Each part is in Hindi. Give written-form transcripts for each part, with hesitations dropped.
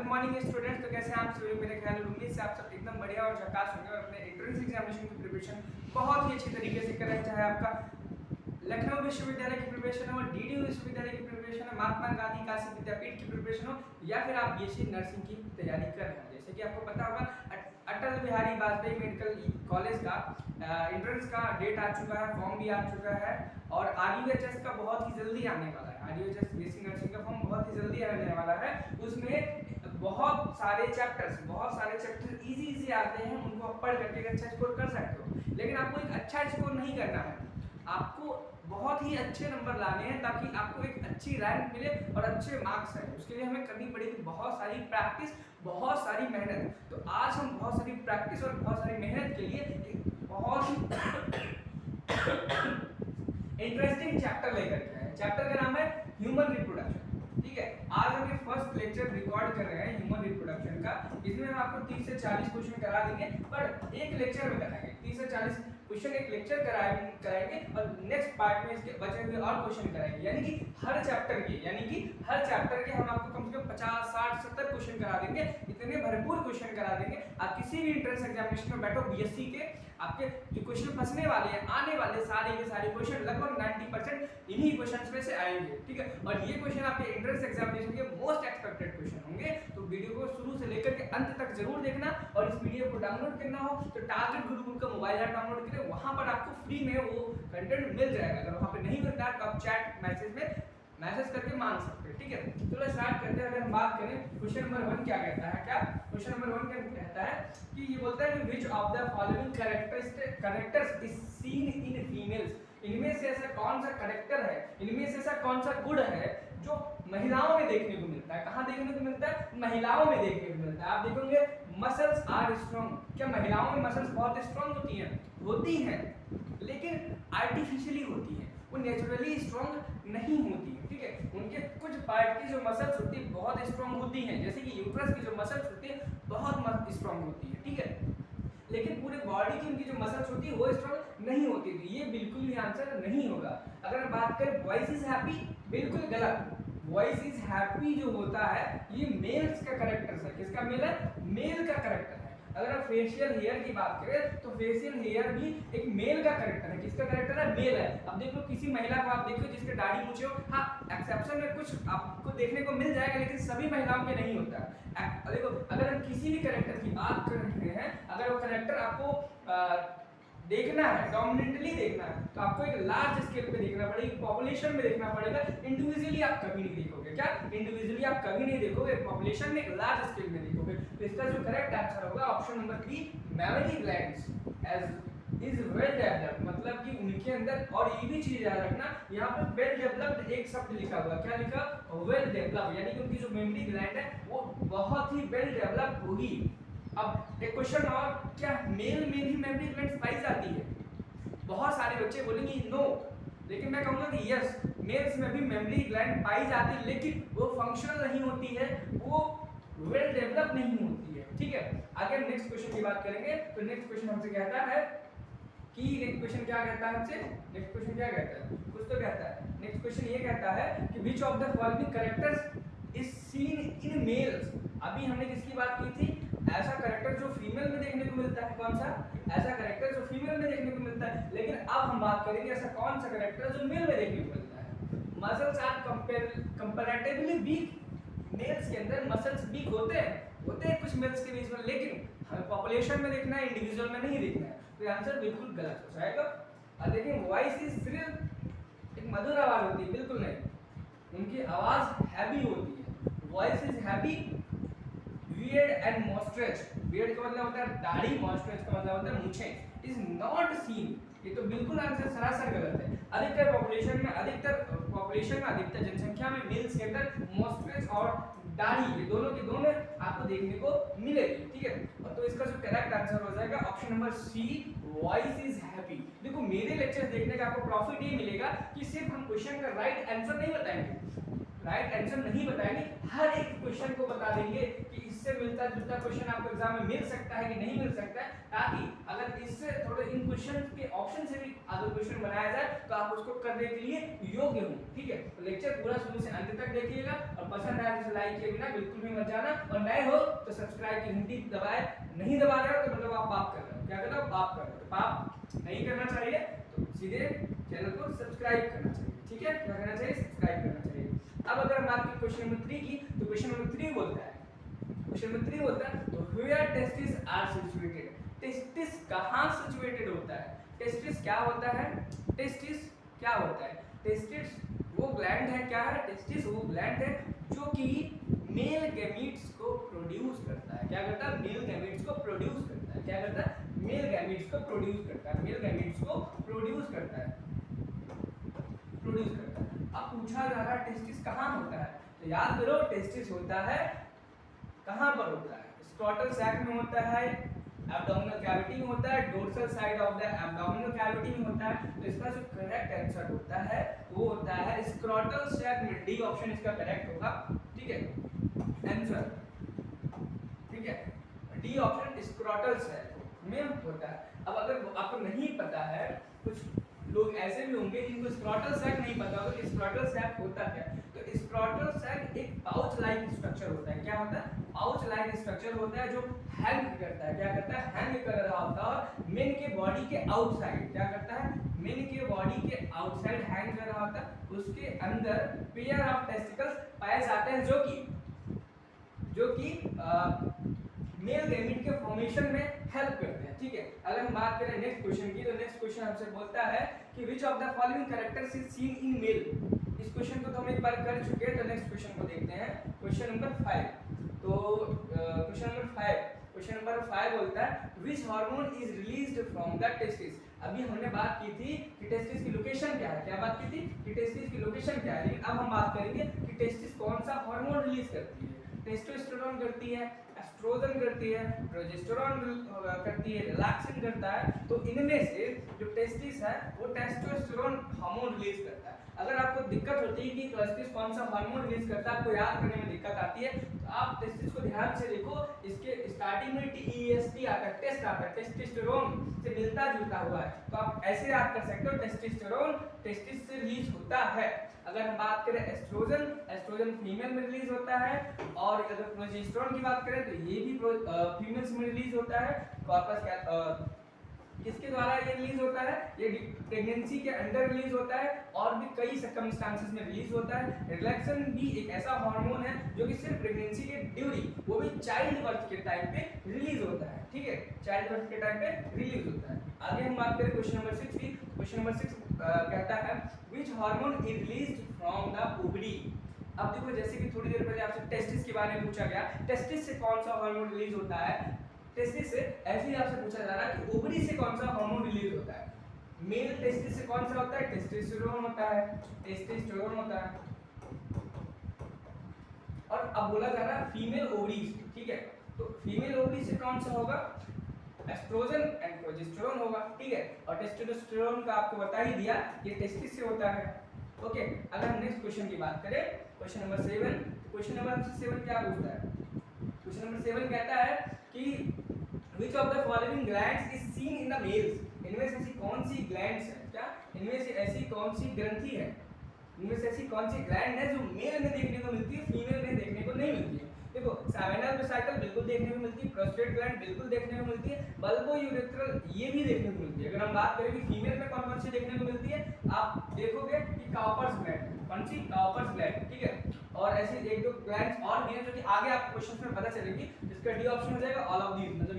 Good morning students. तो कैसे हैं आप सभी? मेरे ख्याल उम्मीद से आप सब एकदम बढ़िया और झकास होंगे और अपने एंट्रेंस एग्जामिनेशन की प्रिपरेशन बहुत ही अच्छी तरीके से करें। चाहे आपका लखनऊ विश्वविद्यालय की प्रिपरेशन हो, डीडीयू विश्वविद्यालय की प्रिपरेशन हो, महात्मा गांधी काशी विद्यापीठ की प्रिपरेशन हो, या फिर आप बीएससी नर्सिंग की तैयारी कर रहे हैं। जैसे कि आपको पता होगा अटल बिहारी वाजपेयी मेडिकल कॉलेज का एंट्रेंस का डेट आ चुका है, फॉर्म भी आ चुका है और आरयूएचएस का बहुत ही जल्दी आने वाला है। आरयूएचएस बीएससी नर्सिंग का फॉर्म बहुत ही जल्दी आने वाला है। उसमें बहुत सारे चैप्टर्स इजी आते हैं, उनको आप पढ़ करके अच्छा स्कोर कर सकते हो। लेकिन आपको एक अच्छा स्कोर नहीं करना है, आपको बहुत ही अच्छे नंबर लाने हैं ताकि आपको एक अच्छी रैंक मिले और अच्छे मार्क्स आए। उसके लिए हमें करनी पड़ेगी बहुत सारी प्रैक्टिस, बहुत सारी मेहनत। तो आज हम बहुत सारी प्रैक्टिस और बहुत सारी मेहनत के लिए एक बहुत ही इंटरेस्टिंग चैप्टर लेकर के आए। चैप्टर का नाम है ह्यूमन रिप्रोडक्शन। ठीक है, आज हम ये फर्स्ट लेक्चर रिकॉर्ड कर रहे हैं ह्यूमन रिप्रोडक्शन का। इसमें हम आपको 30 से 40 क्वेश्चन करा देंगे, पर एक लेक्चर में कराएंगे। 30 से 40 क्वेश्चन एक लेक्चर कराएंगे और नेक्स्ट पार्ट में इसके बचे हुए और क्वेश्चन कराएंगे। यानी कि हर चैप्टर के हम आपको कम से कम 50, 60, 70 क्वेश्चन करा देंगे। इतने भरपूर क्वेश्चन करा देंगे, आप किसी भी एंट्रेंस एग्जामिनेशन में बैठो बीएससी के, आपके जो क्वेश्चन फंसने वाले हैं, आने वाले सारे के सारे क्वेश्चन लगभग 90% इन्हीं क्वेश्चंस में से आएंगे। ठीक है, और ये क्वेश्चन आपके एंट्रेंस एग्जामिनेशन के मोस्ट एक्सपेक्टेड क्वेश्चन होंगे। तो वीडियो को शुरू से लेकर के अंत तक जरूर देखना, और इस वीडियो को डाउनलोड करना हो तो टारगेट गुरुकुल का मोबाइल ऐप डाउनलोड करें, वहां पर आपको फ्री में वो कंटेंट मिल जाएगा। अगर वहां पे नहीं मिलता है तो आप चैट मैसेज करके मांग सकते हैं। ठीक है, चलो स्टार्ट करते हैं। अगर हम बात करें क्वेश्चन नंबर 1 क्या कहता है, क्वेश्चन नंबर 1 क्या कहता है कि ये बोलता है कि which of the following characters is seen in females. इनमें से ऐसा कौन सा कैरेक्टर है, इनमें से ऐसा कौन सा गुण है जो महिलाओं में देखने को मिलता है। कहां देखने को मिलता है? महिलाओं में देखने को मिलता है। आप देखोगे मसल्स आर स्ट्रांग। क्या महिलाओं में मसल्स बहुत स्ट्रांग होती हैं, लेकिन आर्टिफिशियली होती हैं, वो नेचुरली स्ट्रांग नहीं होती है। ठीक है, उनके कुछ पार्ट की जो मसल्स होती है बहुत स्ट्रांग होती हैं, जैसे कि यूट्रस की जो मसल्स होती है बहुत स्ट्रांग होती है। ठीक है, लेकिन पूरे बॉडी की उनकी जो मसल्स होती है वो स्ट्रांग नहीं होती। तो ये बिल्कुल भी आंसर नहीं होगा। अगर बात करें वॉइस इज हैप्पी, बिल्कुल गलत। वॉइस इज हैप्पी जो होता है ये मेल्स का कैरेक्टर है। किसका मेल है? मेल का कैरेक्टर है। अगर आप फेशियल हेयर की बात करें तो फेशियल हेयर भी एक मेल का कैरेक्टर है। किसका कैरेक्टर है? मेल है। अब देखो किसी महिला को आप देखो जिसके दाढ़ी मूंछ हो, हाँ एक्सेप्शन में कुछ आपको देखने को मिल जाएगा, लेकिन सभी महिलाओं के नहीं होता है। देखो अगर हम किसी भी कैरेक्टर की बात कर रहे हैं, अगर वो कैरेक्टर आपको देखना है, डोमिनेंटली देखना है, तो आपको एक लार्ज स्केल पे देखना पड़ेगा, पॉपुलेशन में देखना पड़ेगा। इंडिविजुअली आप कभी नहीं देखोगे। क्या? इंडिविजुअली आप कभी नहीं देखोगे, पॉपुलेशन में एक लार्ज स्केल में देखोगे। तो इसका जो करेक्ट आंसर होगा option number 3, mammary glands as is well developed. मतलब कि उनके अंदर, और ये भी चीज याद रखना, यहाँ पे वेल डेवलप्ड एक शब्द लिखा हुआ, क्या लिखा? वेल डेवलप्ड, यानी कि उनकी जो मेमोरी ग्लैंड है वो बहुत ही वेल डेवलप्ड होगी। अब एक क्वेश्चन और, क्या मेल में भी मेमोरी ग्लैंड्स पाई जाती है? बहुत सारे बच्चे बोलेंगे नो, लेकिन मैं कहूंगा कि यस, मेल्स में भी मेमोरी ग्लैंड पाई जाती है, लेकिन वो फंक्शनल नहीं होती है, वो वेल डेवलप नहीं होती है। ठीक है, आगे हम नेक्स्ट क्वेश्चन की बात करेंगे। तो नेक्स्ट क्वेश्चन हमसे कहता है कि नेक्स्ट क्वेश्चन क्या कहता है हमसे? नेक्स्ट क्वेश्चन क्या कहता है? कुछ तो कहता है। नेक्स्ट क्वेश्चन ये कहता है कि which of the following characters is seen in males. अभी हमने किसकी बात की थी? ऐसा कैरेक्टर जो फीमेल में देखने को मिलता है। कौन सा? ऐसा कैरेक्टर जो फीमेल में देखने को मिलता है। लेकिन अब हम बात करेंगे ऐसा कौन सा कैरेक्टर जो मेल में देखने को मिलता है। Muscles are comparatively weak. Males के अंदर मसल्स वीक होते हैं कुछ मेल्स के बीच में, लेकिन हमें पॉपुलेशन में देखना है, इंडिविजुअल में नहीं देखना है। तो आंसर बिल्कुल गलत हो जाएगा। अब देखिए वॉइस इज श्रिल, एक मधुर आवाज होती है, बिल्कुल नहीं। उनकी आवाज हैवी होती है। Voice is heavy, beard and moustache. Beard का मतलब होता है दाढ़ी, मॉस्ट्रेच का मतलब होता है मूंछें। इज नॉट सीन, ये तो बिल्कुल आंसर सरासर गलत है। अधिकतर पॉपुलेशन में अधिकतर जनसंख्या में मेल्स के अंदर मॉस्ट्रेच और दाढ़ी, ये दोनों के दोनों आपको देखने को मिलेगी। ठीक है, तो इसका जो करेक्ट आंसर हो जाएगा option number C, voice is happy. देखो मेरे लेक्चर देखने का आपको प्रॉफिट ये मिलेगा कि सिर्फ हम क्वेश्चन का राइट आंसर नहीं बताएंगे, हर एक क्वेश्चन को बता देंगे कि इससे मिलता जुलता क्वेश्चन आपको एग्जाम में मिल सकता है कि नहीं मिल सकता है, ताकि अगर इससे थोड़े इन क्वेश्चन के ऑप्शन से भी अगर क्वेश्चन बनाया जाए तो आप उसको करने के लिए योग्य हो। ठीक है, तो लेक्चर पूरा शुरू से अंत तक देखिएगा और पसंद आए तो लाइक किए बिना बिल्कुल भी मत जाना, और नए हो तो सब्सक्राइब की घंटी दबाए, नहीं दबा रहे हो तो मतलब आप पाप कर रहे हो। क्या कर रहे हो? पाप कर रहे हो। तो पाप नहीं करना चाहिए, तो सीधे चैनल को सब्सक्राइब करना चाहिए। ठीक है, क्या करना चाहिए? सब्सक्राइब करना चाहिए। अब अगर हम बात करें क्वेश्चन नंबर 3 की, तो क्वेश्चन नंबर 3 बोलता है, क्वेश्चन नंबर 3 बोलता है तो where testis are situated. Testis कहां सिचुएटेड होता है? टेस्टिस क्या होता है? टेस्टिस क्या होता है? टेस्टिस वो ग्लैंड है, क्या है? टेस्टिस वो ग्लैंड है जो कि मेल गैमीट्स को प्रोड्यूस करता है। क्या करता है? मेल गैमीट्स को प्रोड्यूस करता है। क्या करता है? मेल गैमीट्स को प्रोड्यूस करता है। मेल गैमीट्स को प्रोड्यूस करता है, प्रोड्यूस करता है। अब पूछा जा रहा है टेस्टिस कहाँ होता है, तो याद करो टेस्टिस होता है कहाँ पर होता है? स्क्रॉटल सैक में होता है, एब्डोमिनल कैविटी में होता है, dorsal side of the abdominal cavity में होता है। तो इसका जो करेक्ट आंसर होता है वो होता है स्क्रॉटल सैक में। डी ऑप्शन इसका करेक्ट होगा। ठीक है, आंसर ठीक है, डी ऑप्शन स्क्रॉटल सैक में होता है। अब अगर आपको नहीं पता है, कुछ लोग ऐसे भी होंगे जिनको स्क्रॉटल सैक नहीं पता होगा कि स्क्रॉटल सैक होता क्या, तो स्क्रॉटल सैक एक पाउच लाइक स्ट्रक्चर होता है। क्या होता है? पाउच लाइक स्ट्रक्चर होता है जो हैंग करता है। क्या करता है? हैंग कर रहा होता है और मेन के बॉडी के आउटसाइड क्या करता है? मेन के बॉडी के आउटसाइड हैंग कर रहा होता है। उसके अंदर पेयर ऑफ टेस्टिकल्स पाए जाते हैं जो कि मेल गैमीट के फॉर्मेशन में हेल्प करते हैं। ठीक है, अगर हम बात करें नेक्स्ट क्वेश्चन की, तो नेक्स्ट क्वेश्चन हमसे बोलता है कि which of the following characters is seen in male. इस क्वेश्चन को तो हम एक बार कर चुके हैं, तो नेक्स्ट क्वेश्चन को देखते हैं, क्वेश्चन नंबर 5। तो क्वेश्चन नंबर 5 बोलता है which hormone is released from the testis. अभी हमने बात की थी कि टेस्टिस की लोकेशन क्या है। क्या बात की थी? कि टेस्टिस की लोकेशन क्या है, लेकिन अब हम बात करेंगे कि टेस्टिस कौन सा हार्मोन रिलीज करती है। टेस्टोस्टेरोन करती है, एस्ट्रोजन करती है, प्रोजेस्टेरोन करती है, रिलैक्सिन करता है। तो इनमें से जो टेस्टिस है वो टेस्टोस्टेरोन हार्मोन रिलीज करता है। अगर आपको दिक्कत होती है कि टेस्टिस कौन सा हार्मोन रिलीज करता है, आपको याद करने में दिक्कत आती है, तो आप टेस्टिस को ध्यान से देखो। इसके स्टार्टिंग में TEST आता है, टेस्ट आता है, टेस्टोस्टेरोन से मिलता जुलता हुआ है, तो आप ऐसे याद कर सकते हो टेस्टोस्टेरोन टेस्टिस से रिलीज होता है। अगर हम बात करें एस्ट्रोजन, एस्ट्रोजन फीमेल में रिलीज होता है, और अगर प्रोजेस्टेरोन की बात करें तो ये भी फीमेल्स में रिलीज होता है। कॉर्पस किसके द्वारा ये रिलीज होता है? ये प्रेगनेंसी के अंडर रिलीज होता है, और भी कई सर्कमस्टांसेस में रिलीज होता है। रिलैक्सन भी एक ऐसा हार्मोन है जो कि सिर्फ प्रेगनेंसी के ड्यूरिंग, वो भी चाइल्ड बर्थ के टाइम पे रिलीज होता है। ठीक है, चाइल्ड बर्थ के टाइम पे रिलीज होता है। आगे हम बात करें क्वेश्चन नंबर 6 की। क्वेश्चन नंबर 6 कहता है which hormone is released from the ovary. अब देखो, जैसे कि थोड़ी देर पहले आपसे टेस्टिस के बारे में पूछा गया, टेस्टिस से कौन सा हार्मोन रिलीज होता है, टेस्टिस से ऐसे ही आपसे पूछा जा रहा है कि ओवरी से कौन सा हार्मोन रिलीज होता है। मेल टेस्टिस से कौन सा होता है? टेस्टोस्टेरोन होता है, टेस्टोस्टेरोन होता है। और अब बोला जा रहा है फीमेल ओवरीज। ठीक है, तो फीमेल ओवरी से कौन सा होगा? एस्ट्रोजन एंड प्रोजेस्टेरोन होगा। ठीक है, और टेस्टोस्टेरोन का आपको बता ही दिया, ये टेस्टिस से होता है। ओके, अगर हम नेक्स्ट क्वेश्चन की बात करें, क्वेश्चन नंबर 7, क्वेश्चन नंबर 7 क्या पूछता है? क्वेश्चन नंबर 7 कहता है कि which of the following glands is seen in the males। इनमें से ऐसी कौन सी ग्लैंड्स है? क्या इनमें से ऐसी कौन सी ग्रंथि है, इनमें से ऐसी कौन सी ग्लैंड है जो मेल में देखने को मिलती है, फीमेल में देखने को नहीं मिलती है? देखो, साइनल वेसिकल बिल्कुल देखने को मिलती है, प्रोस्टेट ग्लैंड बिल्कुल देखने को मिलती है, बल्बो यूरेथ्रल ये भी देखने को मिलती है। अगर हम बात करें कि फीमेल में कौन कौन सी देखने को मिलती है, आप देखोगे कि काउपर्स ग्लैंड, कौन सी? Cowper's gland. ठीक है, और ऐसे एक दो ग्लैंड्स और भी हैं जो कि आगे आपको क्वेश्चन में पता चलेगी, जिसका डी ऑप्शन हो जाएगा ऑल ऑफ दीज। मतलब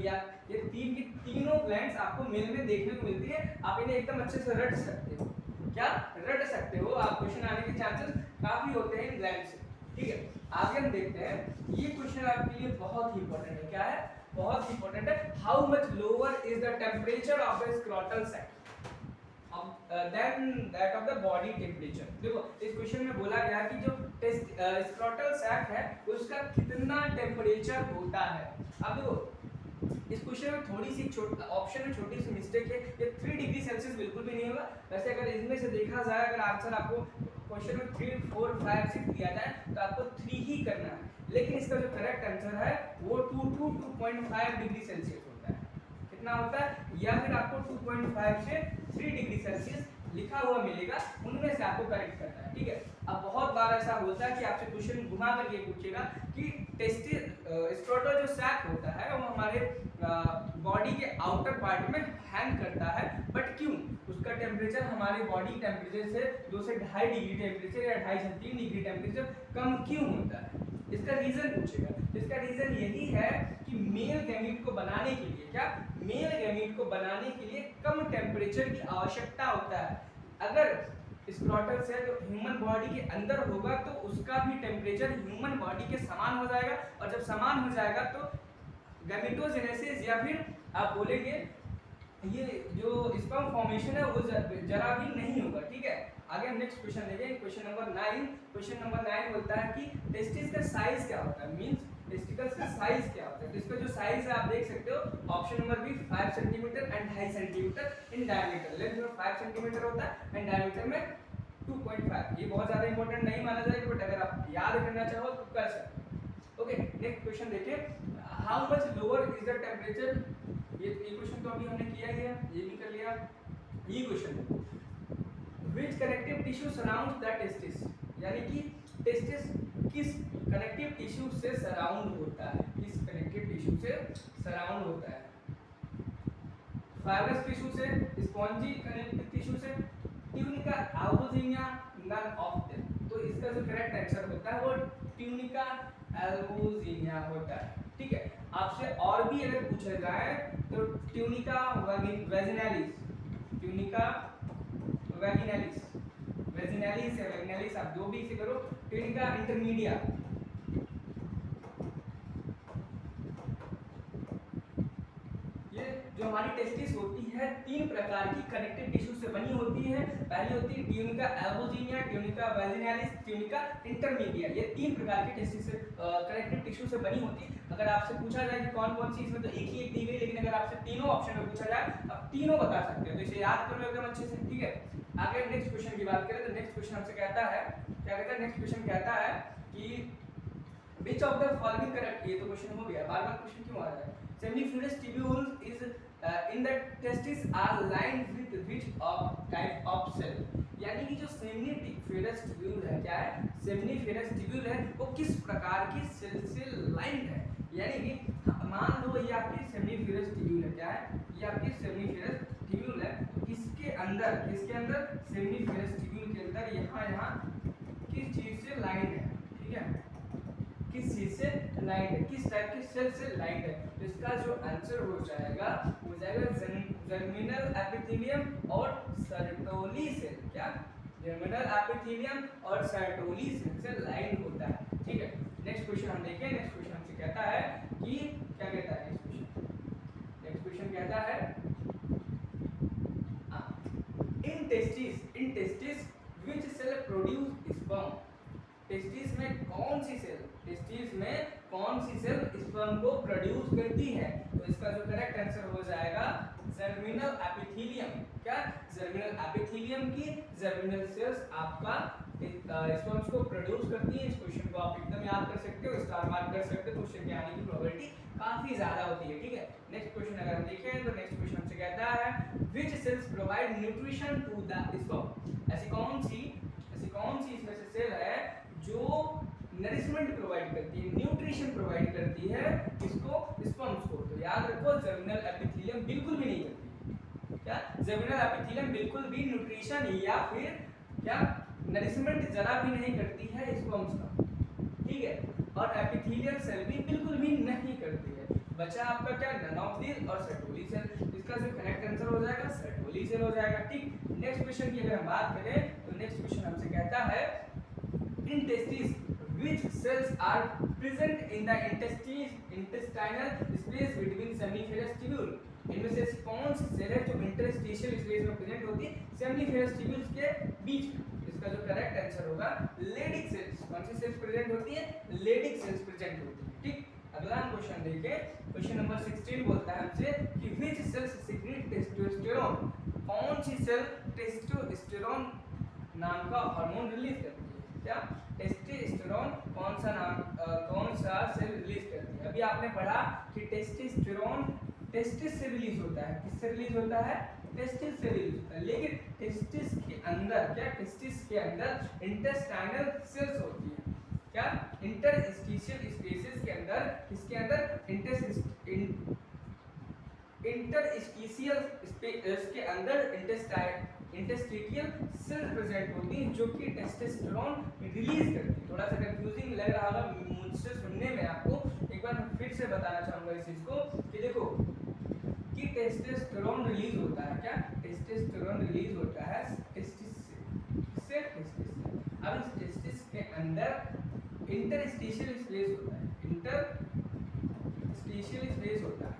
ये तीन की तीनों ग्लैंड्स आपको मेल में देखने को मिलती है। आप इन्हें एकदम अच्छे से रट सकते हो। क्या रट सकते हो आप? क्वेश्चन आने के चांसेस काफी होते हैं इन ग्लैंड से। ठीक है, आगे हम देखते हैं, ये क्वेश्चन आपके लिए बहुत ही इंपॉर्टेंट है। क्या है? बहुत ही इंपॉर्टेंट है। How much lower is the temperature of the scrotal sac than that of the body temperature. देखो, इस क्वेश्चन में बोला गया कि जो स्क्रॉटल सैक है उसका कितना टेम्परेचर होता है। अब देखो, इस क्वेश्चन में थोड़ी सी ऑप्शन में छोटी सी मिस्टेक है, ये 3 डिग्री सेल्सियस बिल्कुल भी नहीं होगा। वैसे अगर इनमें से देखा जाए, अगर आंसर आपको क्वेश्चन में 3, 4, 5, 6 दिया जाए तो आपको 3 ही करना है, लेकिन इसका जो करेक्ट आंसर है वो 2 to 2.5 डिग्री सेल्सियस होता है। कितना होता है, या फिर आपको 2.5 से 3 डिग्री सेल्सियस लिखा हुआ मिलेगा, उनमें से आपको करेक्ट करना है। ठीक है, अब बहुत बार ऐसा होता है कि आपसे क्वेश्चन घुमा करके पूछेगा कि टेस्टिस स्क्रोटल जो सैक होता है वो हमारे बॉडी के आउटर पार्ट में हैंग करता है, बट क्यों? उसका टेम्परेचर हमारे बॉडी टेम्परेचर से 2 से 2.5 डिग्री टेम्परेचर या 2.5 से 3 डिग्री टेम्परेचर कम क्यों होता है, इसका रीजन पूछेगा। इसका रीजन यही है कि मेल गैमीट को बनाने के लिए, क्या मेल गैमीट को बनाने के लिए कम टेम्परेचर की आवश्यकता होता है। अगर स्क्रोटल से जो ह्यूमन बॉडी के अंदर होगा तो उसका भी टेम्परेचर ह्यूमन बॉडी के समान हो जाएगा, और जब समान हो जाएगा तो गैमेटोजेनेसिस या फिर आप बोलेंगे ये जो स्पर्म फॉर्मेशन है वो जरा भी नहीं होगा। ठीक है, आगे हम नेक्स्ट क्वेश्चन देखें, क्वेश्चन नंबर 9। क्वेश्चन नंबर 9 बोलता है कि टेस्टिस का साइज क्या होता है, मींस टेस्टिकल्स का साइज क्या होता है। तो इसका जो साइज है आप देख सकते हो, option number B 5 centimetre and 2.5 centimetre in diameter. Length में 5 सेंटीमीटर होता है एंड डायमीटर में 2.5। ये बहुत ज्यादा इंपॉर्टेंट नहीं माना जाएगा, बट अगर आप याद करना चाहो तो कर सकते हो। ओके, नेक्स्ट क्वेश्चन देखिए, how much lower is the temperature. ये क्वेश्चन तो अभी हमने किया ही है, ये भी कर लिया। ये question, which connective tissue surrounds the testis, यानी कि टेस्टिस किस कनेक्टिव टिश्यू से सराउंड होता है, किस कनेक्टिव टिश्यू से सराउंड होता है। फाइब्रस टिश्यू से, स्पॉन्जी कनेक्टिव टिश्यू से, ट्यूनिका, एल्बोजिनिया, नन ऑफ देम। तो इसका जो करेक्ट आंसर होता है वो ट्यूनिका एल्बोजिनिया होता है। ठीक है, आपसे और भी अगर पूछा जाए तो tunica vaginalis, tunica vaginalis, vaginalis या वेजिनालिस आप जो भी इसे करो, ट्यूनिका इंटरमीडिया, ये जो हमारी टेस्टिस होती है 3 प्रकार की कनेक्टिव टिश्यू से बनी होती है। पहली होती है tunica albuginea, tunica vaginalis, tunica intermedia. ये 3 प्रकार की टेस्टिस से कनेक्टिव टिश्यू से बनी होती है। अगर आपसे पूछा जाए कि कौन कौन सी, इसमें तो एक ही एक दी गई, लेकिन अगर आपसे तीनों ऑप्शन में पूछा जाए आप तीनों बता सकते हो, तो इसे याद कर लो एकदम अच्छे से। ठीक है, आगे नेक्स्ट क्वेश्चन की बात करें तो नेक्स्ट क्वेश्चन हमसे कहता है, क्या कहता है, नेक्स्ट क्वेश्चन कहता है कि which of the following correct. ये तो क्वेश्चन हो गया, बार-बार क्वेश्चन क्यों आ रहा है। Seminiferous tubules is in the testis are lined with which of type of cell, यानी कि जो सेमिनिफेरस ट्यूब्यूल है, क्या है, सेमिनिफेरस ट्यूब्यूल है, वो किस प्रकार की सेल से लाइंड है। यानी कि मान लो ये आपकी सेमिनिफेरस ट्यूब्यूल है, क्या है, ये आपकी सेमिनिफेरस ट्यूब्यूल है, इसके अंदर, किसके अंदर, सेमिनिफेरस ट्यूब्यूल के अंदर यहाँ किस चीज से लाइंड है। ठीक है, किस चीज से लाइंड है, किस टाइप की सेल से लाइंड है। तो इसका जो आंसर हो जाएगा जर्मिनल एपिथेलियम और सर्टोली सेल, क्या, जर्मिनल एपिथेलियम और सर्टोली सेल से लाइंड होता है। ठीक है, नेक्स्ट क्वेश्चन हम देखें। नेक्स्ट क्वेश्चन हमसे कहता है कि, क्या कहता है नेक्स्ट क्वेश्चन कहता है in testis which cell produce sperm. Testis में कौन सी सेल, टेस्टिस में कौन सी सेल स्पर्म को प्रोड्यूस करती है। तो इसका जो करेक्ट आंसर हो जाएगा जर्मिनल एपिथेलियम। क्या, जर्मिनल एपिथेलियम की जर्मिनल सेल्स आपका स्पर्म्स को प्रोड्यूस करती है। इस क्वेश्चन को आप एकदम याद कर सकते हो, स्टार मार्क कर सकते हो, क्वेश्चन के आने की प्रोबेबिलिटी काफी ज्यादा होती है। ठीक है, नेक्स्ट क्वेश्चन अगर हम देखें तो नेक्स्ट क्वेश्चन हमसे कहता है which cells provide nutrition to the sperm. ऐसी कौन सी इसमें से सेल है जो नरिशमेंट प्रोवाइड करती है, न्यूट्रिशन प्रोवाइड करती है किसको, स्पर्म्स को। तो याद रखो जर्मिनल एपिथेलियम बिल्कुल भी नहीं करती। क्या, जर्मिनल एपिथेलियम बिल्कुल भी न्यूट्रिशन या फिर क्या नरिशमेंट जरा भी नहीं करती है स्पर्म्स का। ठीक है, और एपिथेलियल सेल भी बिल्कुल भी नहीं करती है। बचा आपका क्या, नन ऑफ दीस और सर्टोली सेल। इसका जो करेक्ट आंसर हो जाएगा सर्टोली सेल हो जाएगा। ठीक, नेक्स्ट क्वेश्चन की अगर हम बात करें तो नेक्स्ट क्वेश्चन हमसे कहता है in testis which cells are present in the intestinal space between seminiferous tubule। इनमें से कौन सी सेल है जो इंटरस्टिशियल स्पेस में प्रेजेंट होती है सेमिनिफेरस ट्यूब्यूल्स के बीच में। इसका जो करेक्ट आंसर होगा लेडिक सेल्स। कौन सी सेल्स प्रेजेंट होती है, लेडिक सेल्स प्रेजेंट होती है। ठीक, अगला क्वेश्चन देखें, क्वेश्चन नंबर 16 बोलता है हमसे कि which cells secrete टेस्टोस्टेरोन। कौन सी सेल टेस्टोस्टेरोन नाम का हार्मोन रिलीज करती है। क्या टेस्टोस्टेरोन कौन सा सेल रिलीज करती है? अभी आपने पढ़ा कि टेस्टोस्टेरोन टेस्टिस से रिलीज होता है। किससे रिलीज होता है? टेस्टिस से रिलीज होता है। लेकिन टेस्टिस के अंदर क्या, टेस्टिस के अंदर इंटेस्टाइनल सेल्स होती है। क्या? इंटरस्टिशियल स्पेसेस के अंदर, किसके अंदर? इंटरस्टिशियल स्पेस के अंदर इंटेस्टिशियल सेल प्रेजेंट होती हैं जो कि टेस्टोस्टेरोन रिलीज करती है। थोड़ा सा कंफ्यूजिंग लग रहा होगा मुझसे सुनने में आपको, एक बार मैं फिर से बताना चाहूंगा इस चीज को कि देखो कि टेस्टोस्टेरोन रिलीज होता है। क्या? टेस्टोस्टेरोन रिलीज होता है टेस्टिस से। अब इस टेस्टिस के अंदर इंटरस्टिशियल स्पेस होता है, इंटरस्टिशियल स्पेस होता है,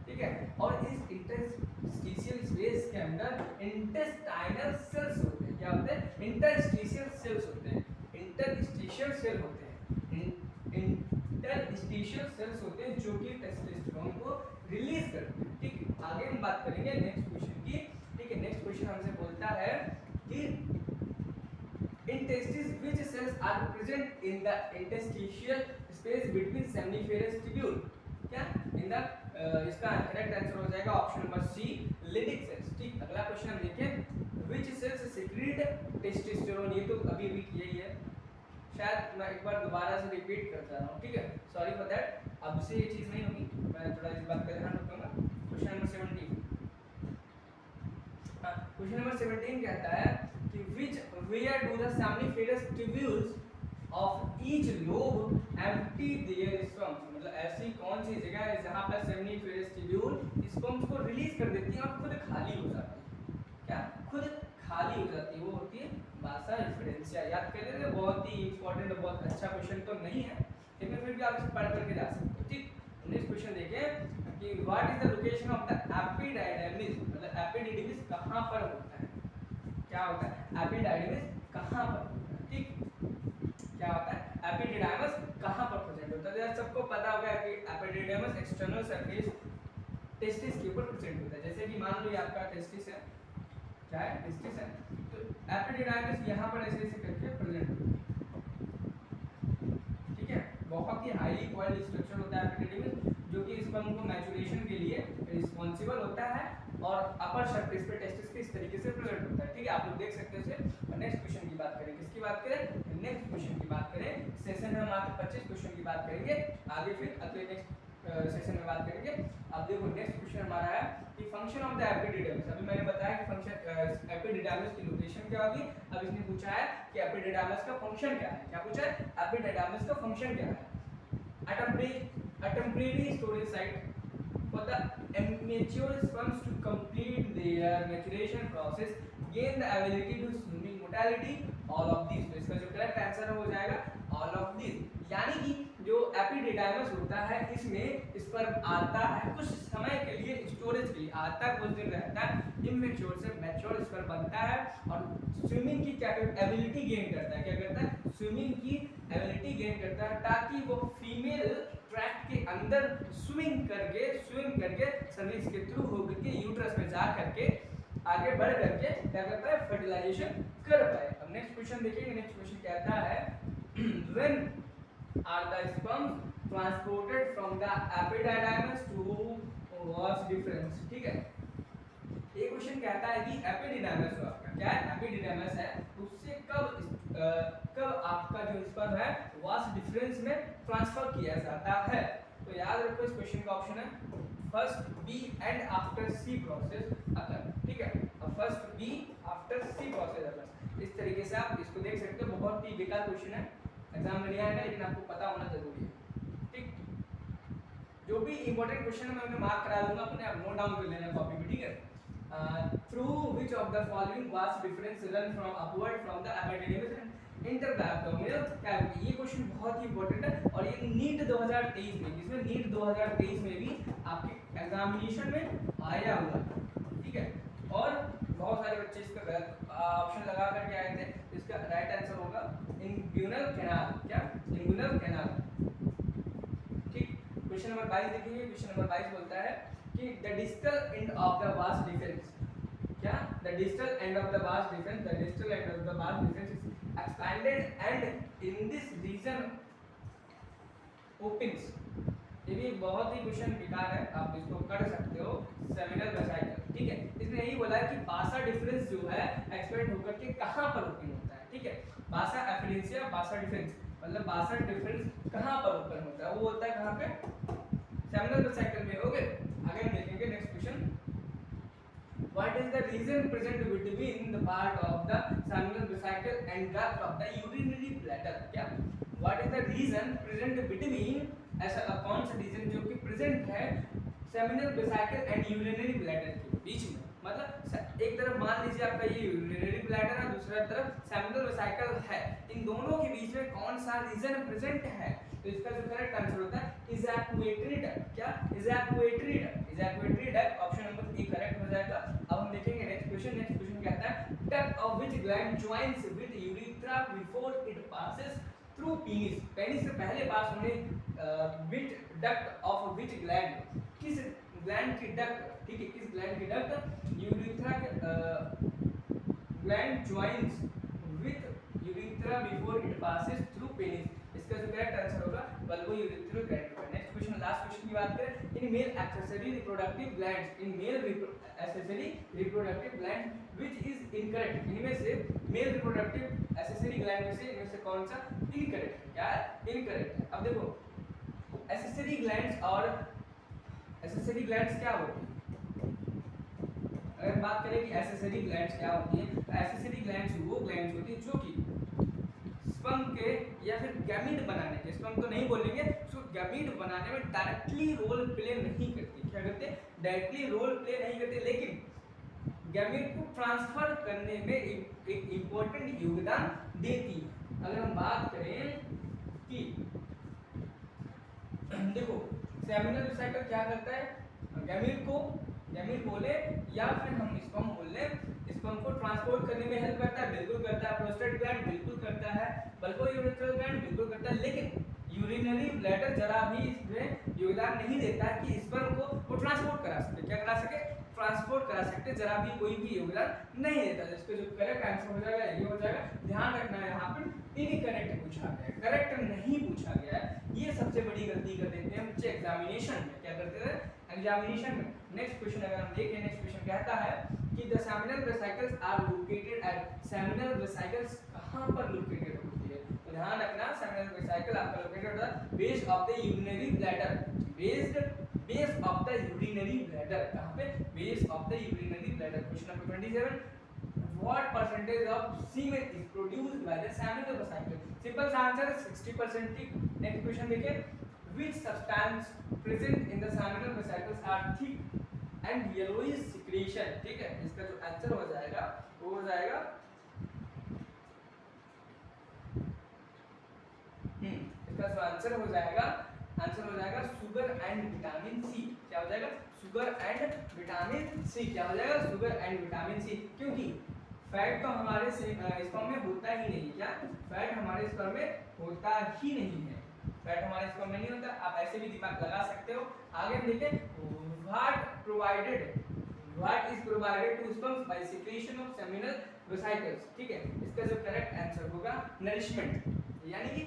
ठीक है। और इस इंटरस्टिशियल स्पेस के अंदर इंटेस्टाइनल सेल्स होते हैं। क्या होते हैं? इंटरस्टिशियल सेल्स होते हैं, इंटरस्टिशियल सेल होते हैं, इंटरस्टिशियल सेल्स होते हैं जो कि टेस्टोस्टेरोन को रिलीज करते हैं। ठीक है, आगे हम बात करेंगे नेक्स्ट क्वेश्चन की। ठीक है, नेक्स्ट क्वेश्चन हमसे बोलता है कि in testis which cells are present in the interstitial space between seminiferous tubule. क्या? इन द इसका करेक्ट आंसर हो जाएगा option number C, Leydig cells. ठीक, अगला क्वेश्चन हम देखें, व्हिच सेल्स सीक्रेट टेस्टोस्टेरोन। ये तो अभी यही है, शायद मैं एक बार दोबारा से रिपीट करता रहा हूँ, ठीक है, सॉरी फॉर दैट। अब से ये चीज़ नहीं होगी, मैं थोड़ा इस बात का ध्यान रखूंगा। क्वेश्चन नंबर 17, क्वेश्चन नंबर 17 कहता है कि which where do the seminiferous tubules of each lobe empty their sperms। मतलब ऐसी कौन सी जगह है जहाँ पर सेमिनिफेरस ट्यूब्यूल स्पर्म्स को रिलीज कर देती है और खुद खाली हो जाती है। क्या? खुद खाली हो जाती है, वो होती है बासा रेफरेंशिया। याद कर लेते, बहुत ही इंपॉर्टेंट और बहुत अच्छा क्वेश्चन तो नहीं है, लेकिन फिर भी आप इसे पढ़ करके जा सकते हो। ठीक, नेक्स्ट क्वेश्चन देखें कि what is the location of the epididymis. मतलब एपिडिडमिस कहाँ पर होता है? क्या होता है? एपिडाइडमिस कहाँ पर होता है? ठीक, क्या होता है? एपिडिडाइमस कहाँ पर प्रेजेंट होता है? यार सबको पता होगा कि एपिडिडाइमस एक्सटर्नल सरफेस टेस्टिस के ऊपर प्रेजेंट होता है। जैसे कि मान लो ये आपका टेस्टिस है, क्या है? टेस्टिस है, तो एपिडिडाइमस यहाँ पर ऐसे ऐसे करके प्रेजेंट होता है, ठीक है। बहुत ही हाईली कॉइल्ड स्ट्रक्चर होता है एपिडिडाइमस, जो कि स्पर्म को मैचुरेशन के लिए रिस्पॉन्सिबल होता है और अपर सरफेस पे टेस्टिस के इस तरीके से प्रेजेंट होता है। ठीक है, आप लोग देख सकते हो इसे। और नेक्स्ट क्वेश्चन की बात करें, किसकी बात करें? नेक्स्ट क्वेश्चन की बात करें। सेशन में हम मात्र 25 क्वेश्चन की बात करेंगे, आगे फिर अगले नेक्स्ट सेशन में बात करेंगे। अब देखो नेक्स्ट क्वेश्चन हमारा है कि फंक्शन ऑफ द एपिडिडाइमस। अभी मैंने बताया कि फंक्शन एपिडिडाइमस की लोकेशन क्या होगी। अब इसने पूछा है कि एपिडिडाइमस का फंक्शन क्या है। क्या पूछा है? एपिडिडाइमस का फंक्शन क्या है? A temporary storage site for the immature sperms to complete their maturation process, gain the ability to swimming, motility, all of these। तो इसका जो करेक्ट आंसर हो जाएगा all of these। यानी कि जो एपिडिडाइमस होता है इसमें स्पर्म आता है कुछ समय के लिए, स्टोरेज के लिए आता है, कुछ दिन रहता है, इमेच्योर से मैच्योर स्पर्म बनता है और स्विमिंग की एबिलिटी गेन करता है। क्या करता है? स्विमिंग की एबिलिटी गेन करता है ताकि वो फीमेल ट्रैक के अंदर स्विम करके सर्विस के थ्रू होकर के यूट्रस में जा करके आगे बढ़ करके क्या करता है? फर्टिलाइजेशन कर पाए। अब नेक्स्ट क्वेश्चन देखेंगे। नेक्स्ट क्वेश्चन कहता है when are the sperms transported from the epididymis to vas deferens। ठीक है, ये क्वेश्चन कहता है कि एपिडिडाइमस जो आपका क्या है? एपिडिडाइमस है, उससे कब आपका जो स्पर्म है वास डिफरेंस में ट्रांसफर किया जाता है। तो याद रखो इस क्वेश्चन का ऑप्शन है first B and after C process occur. ठीक है, अब first B after C process occur, इस तरीके से आप इसको देख सकते हो। बहुत ही बेकार क्वेश्चन है, एग्जाम में नहीं आएगा, लेकिन आपको पता होना जरूरी है। ठीक, जो भी इंपॉर्टेंट क्वेश्चन है मैं उन्हें मार्क करा दूंगा, अपने आप नोट डाउन कर लेना कॉपी में। ठीक है, through which of the following vas deferens run from upward from the epididymis and enter the abdominal cavity. ये क्वेश्चन बहुत ही इंपॉर्टेंट है और ये नीट 2023 में, जिसमें नीट 2023 में भी आपके एग्जामिनेशन में आया हुआ था। ठीक है, और बहुत सारे बच्चे इसका गलत ऑप्शन लगा करके आए थे। इसका राइट आंसर होगा इंग्यूनल कैनाल। क्या? Inguinal canal. ठीक, क्वेश्चन नंबर 22 देखिए। क्वेश्चन नंबर 22 बोलता है कि the distal end of the vas deferens. क्या? The distal end of the vas deferens, the distal end of the vas deferens expanded and in this region opens। ये भी बहुत ही क्वेश्चन बेकार है, आप इसको कर सकते हो। सेमिनल वेसिकल, ठीक है, इसमें यही बोला है कि बासा डिफरेंस जो है एक्सपेंड होकर के कहाँ पर ओपन होता है, ठीक है। बासा एफिडेंसिया, बासा डिफरेंस मतलब बासा डिफरेंस कहाँ पर ओपन होता है, वो होता है कहाँ पे, सेमिनल वेसिकल में। ओके, आगे हम देखेंगे next question. What is the region present between the part of the seminal vesicle and duct of the urinary bladder? क्या what is the region present between, ऐसा कौन सा रीजन जो कि प्रेजेंट है seminal vesicle and urinary bladder के बीच में। मतलब एक तरफ मान लीजिए आपका ये यूरिनरी ब्लैडर है, दूसरा तरफ सेमिनल वेसिकल है, इन दोनों के बीच में कौन सा रीजन प्रेजेंट है। तो इसका जो करेक्ट आंसर होता है इजैक्युएटरी डक्ट। क्या ejaculatory duct, ejaculatory duct option number A correct हो जाएगा। अब हम देखेंगे नेक्स्ट क्वेश्चन। नेक्स्ट क्वेश्चन कहता है duct of which gland joins with urethra before it passes through penis. Penis से पहले पास होने which duct of which gland, किस ग्लैंड की डक्ट, ठीक है, किस ग्लैंड की duct urethra gland joins with urethra before it passes through penis. इसका जो करेक्ट आंसर होगा bulbourethral gland. Next question, last question की बात करें। In male accessory reproductive glands, in male accessory reproductive gland which is incorrect. इनमें से मेल रिप्रोडक्टिव एक्सेसरी ग्लैंड में से इनमें से कौन सा इनकरेक्ट है, क्या है, इनकरेक्ट है। अब देखो एक्सेसरी ग्लैंड्स और एक्सेसरी ग्लैंड्स क्या होती है, अगर बात करें कि एक्सेसरी ग्लैंड्स क्या होती है, तो एक्सेसरी ग्लैंड्स वो ग्लैंड्स होती है जो कि स्पर्म के या फिर गैमीट बनाने के, स्पर्म तो नहीं बोलेंगे, सो गैमीट बनाने में डायरेक्टली रोल प्ले नहीं करती। क्या करते हैं, डायरेक्टली रोल प्ले नहीं करते, लेकिन गैमीट को ट्रांसफर करने में एक इम्पोर्टेंट योगदान देती। अगर हम बात करें कि देखो सेमिनल वेसिकल क्या करता है, गैमीट बोले या फिर हम स्पर्म बोल लें, स्पर्म को ट्रांसपोर्ट करने में हेल्प करता है, बिल्कुल करता है। प्रोस्टेट ग्लैंड बिल्कुल करता है, बल्बोयूरेथ्रल ग्लैंड बिल्कुल करता है, लेकिन यूरिनरी ब्लैडर जरा भी इसमें योगदान नहीं देता है कि स्पर्म को वो ट्रांसपोर्ट करा सके, क्या करा सके, ट्रांसपोर्ट करा सकते, जरा भी कोई भी योगदान नहीं देता। इसका जो करेक्ट आंसर हो जाएगा ये हो जाएगा। ध्यान रखना है यहाँ पर इनकरेक्ट पूछा गया है, करेक्ट नहीं पूछा गया है। ये सबसे बड़ी गलती कर देते हैं बच्चे एग्जामिनेशन में, क्या करते हैं एग्जामिनेशन में। नेक्स्ट क्वेश्चन अगर हम देखें, नेक्स्ट क्वेश्चन कहता है कि the seminal vesicles are located at, seminal vesicles कहां पर लोकेटेड होती है, तो ध्यान रखना सेमिनल वेसिकल आपका लोकेटेड होता है base of the urinary bladder, base of the urinary bladder, कहां पे, base of the urinary bladder. Question number 27, what percentage of semen is produced by the seminal vesicle? Simple सा आंसर है 60%। नेक्स्ट क्वेश्चन देखिए, which substance present in the seminal vesicles are thick and yellowish secretion, ठीक है। इसका जो आंसर हो जाएगा वो हो जाएगा इसका जो आंसर हो जाएगा शुगर एंड विटामिन सी। क्या हो जाएगा, शुगर एंड विटामिन सी। क्या हो जाएगा, शुगर एंड विटामिन सी। क्योंकि फैट तो हमारे स्पर्म में होता ही नहीं, क्या फैट हमारे स्पर्म में होता ही नहीं है, फैट हमारे स्पर्म में नहीं होता। आप ऐसे भी दिमाग लगा सकते हो। आगे हम देखें, what is provided to sperms by secretion of seminal vesicles, ठीक है। इसका जो करेक्ट आंसर होगा नरिशमेंट, यानी कि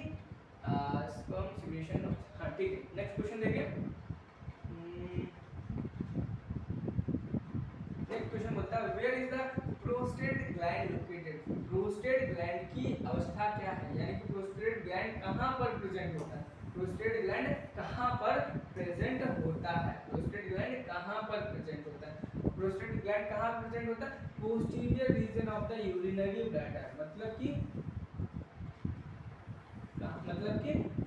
स्पर्म सिक्रीशन, हाँ ठीक है। नेक्स्ट क्वेश्चन देखिए, नेक्स्ट क्वेश्चन बोलता है where is the prostate gland located. Prostate gland की अवस्था क्या है, यानी कि प्रोस्टेट ग्लैंड कहां पर प्रेजेंट होता है, प्रोस्टेट ग्लैंड कहां पर प्रेजेंट होता है, प्रोस्टेट ग्लैंड कहां पर प्रेजेंट होता है, प्रोस्टेट ग्लैंड कहां प्रेजेंट होता है, posterior reason of the urinary bladder, मतलब कि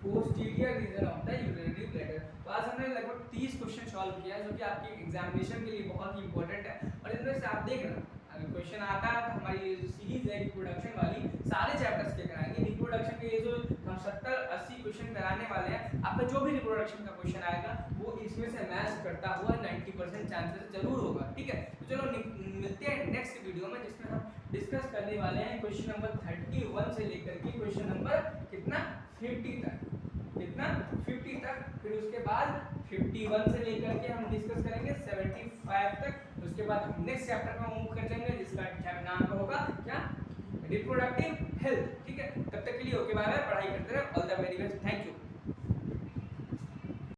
posterior reason of the urinary bladder. तो आज हमने लगभग 30 क्वेश्चन सॉल्व किया है जो कि आपकी एग्जामिनेशन के लिए बहुत ही इंपॉर्टेंट है। और इनमें से आप देखना अगर क्वेश्चन आता है तो हमारी जो सीरीज है रिप्रोडक्शन वाली, सारे चैप्टर्स के कराएंगे। रिप्रोडक्शन के ये जो हम 70-80 क्वेश्चन कराने वाले हैं, आपका जो भी रिप्रोडक्शन का क्वेश्चन आएगा वो इसमें से मैच करता हुआ 90% चांसेस जरूर होगा, ठीक है। तो चलो मिलते हैं नेक्स्ट वीडियो में, जिसमें हम डिस्कस करने वाले हैं क्वेश्चन नंबर 31 से लेकर के क्वेश्चन नंबर कितना 50 तक, कितना 50 तक। फिर उसके बाद 51 से लेकर के हम डिस्कस करेंगे 75 तक। उसके बाद हम नेक्स्ट चैप्टर में मूव कर जाएंगे जिसका नाम होगा क्या, रिप्रोडक्टिव हेल्थ। ठीक है, तब तक के लिए ओके बाय बाय, पढ़ाई करते रहे, all the very best, thank you.